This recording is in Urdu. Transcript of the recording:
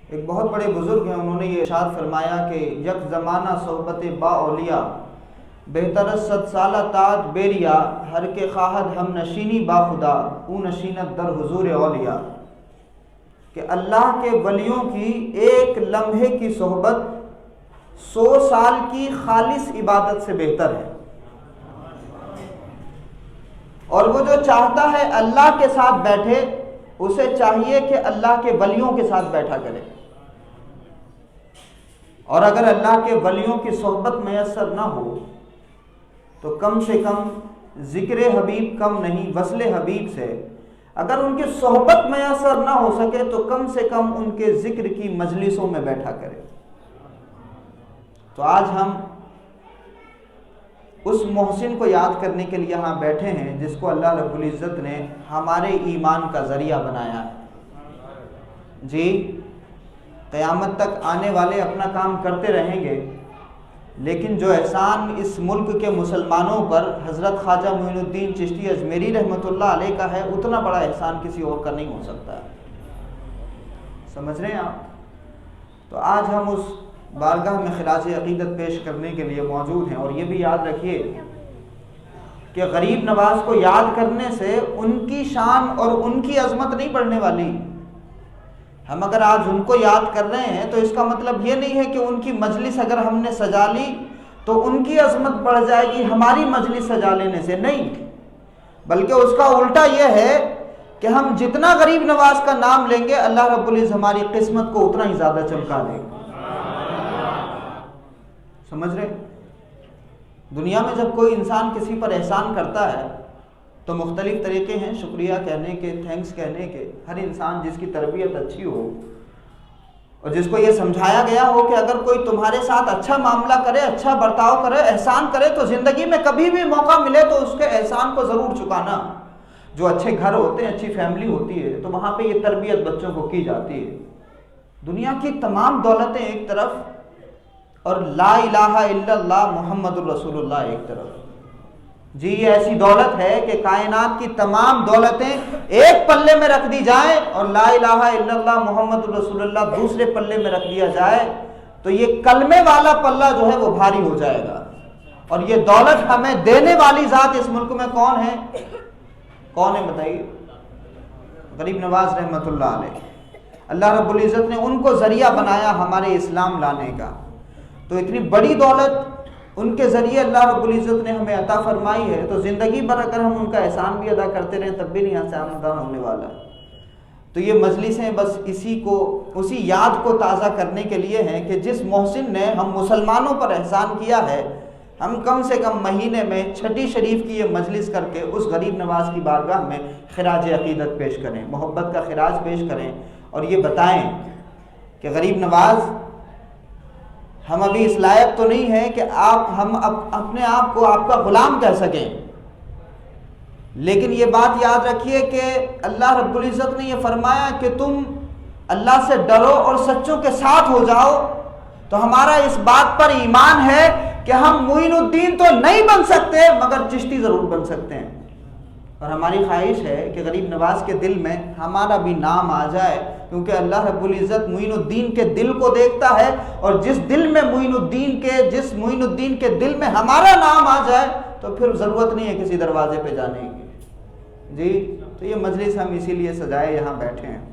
ایک بہت بڑے بزرگ ہیں، انہوں نے یہ ارشاد فرمایا کہ یک زمانہ صحبت با اولیاء بہتر صد سالہ تاج بیریا، ہر کے خواہد ہم نشینی با خدا او نشینت در حضور اولیاء، کہ اللہ کے ولیوں کی ایک لمحے کی صحبت 100 سال کی خالص عبادت سے بہتر ہے، اور وہ جو چاہتا ہے اللہ کے ساتھ بیٹھے اسے چاہیے کہ اللہ کے ولیوں کے ساتھ بیٹھا کرے، اور اگر اللہ کے ولیوں کی صحبت میسر نہ ہو تو کم سے کم ذکر حبیب کم نہیں وصل حبیب سے، اگر ان کی صحبت میسر نہ ہو سکے تو کم سے کم ان کے ذکر کی مجلسوں میں بیٹھا کرے۔ تو آج ہم اس محسن کو یاد کرنے کے لیے یہاں بیٹھے ہیں جس کو اللہ رب العزت نے ہمارے ایمان کا ذریعہ بنایا ہے۔ جی، قیامت تک آنے والے اپنا کام کرتے رہیں گے، لیکن جو احسان اس ملک کے مسلمانوں پر حضرت خواجہ معین الدین چشتی اجمیری رحمۃ اللہ علیہ کا ہے، اتنا بڑا احسان کسی اور کا نہیں ہو سکتا ہے۔ سمجھ رہے ہیں آپ؟ تو آج ہم اس بارگاہ میں خراج عقیدت پیش کرنے کے لیے موجود ہیں، اور یہ بھی یاد رکھیے کہ غریب نواز کو یاد کرنے سے ان کی شان اور ان کی عظمت نہیں بڑھنے والی۔ ہم اگر آج ان کو یاد کر رہے ہیں تو اس کا مطلب یہ نہیں ہے کہ ان کی مجلس اگر ہم نے سجا لی تو ان کی عظمت بڑھ جائے گی ہماری مجلس سجا لینے سے، نہیں، بلکہ اس کا الٹا یہ ہے کہ ہم جتنا غریب نواز کا نام لیں گے اللہ رب العزت ہماری قسمت کو اتنا ہی زیادہ چمکا دے گا۔ سمجھ رہے؟ دنیا میں جب کوئی انسان کسی پر احسان کرتا ہے تو مختلف طریقے ہیں شکریہ کہنے کے، تھینکس کہنے کے۔ ہر انسان جس کی تربیت اچھی ہو اور جس کو یہ سمجھایا گیا ہو کہ اگر کوئی تمہارے ساتھ اچھا معاملہ کرے، اچھا برتاؤ کرے، احسان کرے تو زندگی میں کبھی بھی موقع ملے تو اس کے احسان کو ضرور چکانا۔ جو اچھے گھر ہوتے ہیں، اچھی فیملی ہوتی ہے تو وہاں پہ یہ تربیت بچوں کو کی جاتی ہے۔ دنیا کی تمام دولتیں ایک طرف اور لا الہ الا اللہ محمد الرسول اللہ ایک طرف۔ جی، یہ ایسی دولت ہے کہ کائنات کی تمام دولتیں ایک پلے میں رکھ دی جائیں اور لا الہ الا اللہ محمد الرسول اللہ دوسرے پلے میں رکھ دیا جائے تو یہ کلمے والا پلہ جو ہے وہ بھاری ہو جائے گا۔ اور یہ دولت ہمیں دینے والی ذات اس ملک میں کون ہے؟ کون ہے بتائیے؟ غریب نواز رحمۃ اللہ علیہ۔ اللہ رب العزت نے ان کو ذریعہ بنایا ہمارے اسلام لانے کا، تو اتنی بڑی دولت ان کے ذریعے اللہ رب العزت نے ہمیں عطا فرمائی ہے، تو زندگی بھر اگر ہم ان کا احسان بھی ادا کرتے رہیں تب بھی نہیں یہاں سے آمدان ہونے والا۔ تو یہ مجلسیں بس اسی یاد کو تازہ کرنے کے لیے ہیں کہ جس محسن نے ہم مسلمانوں پر احسان کیا ہے، ہم کم سے کم مہینے میں چھٹی شریف کی یہ مجلس کر کے اس غریب نواز کی بارگاہ میں خراج عقیدت پیش کریں، محبت کا خراج پیش کریں، اور یہ بتائیں کہ غریب نواز، ہم ابھی اس لائق تو نہیں ہیں کہ ہم اپنے آپ کو آپ کا غلام کہہ سکیں، لیکن یہ بات یاد رکھیے کہ اللہ رب العزت نے یہ فرمایا کہ تم اللہ سے ڈرو اور سچوں کے ساتھ ہو جاؤ، تو ہمارا اس بات پر ایمان ہے کہ ہم معین الدین تو نہیں بن سکتے مگر چشتی ضرور بن سکتے ہیں، اور ہماری خواہش ہے کہ غریب نواز کے دل میں ہمارا بھی نام آ جائے، کیونکہ اللہ رب العزت معین الدین کے دل کو دیکھتا ہے، اور جس معین الدین کے دل میں ہمارا نام آ جائے تو پھر ضرورت نہیں ہے کسی دروازے پہ جانے کی۔ جی، تو یہ مجلس ہم اسی لیے سجائے یہاں بیٹھے ہیں۔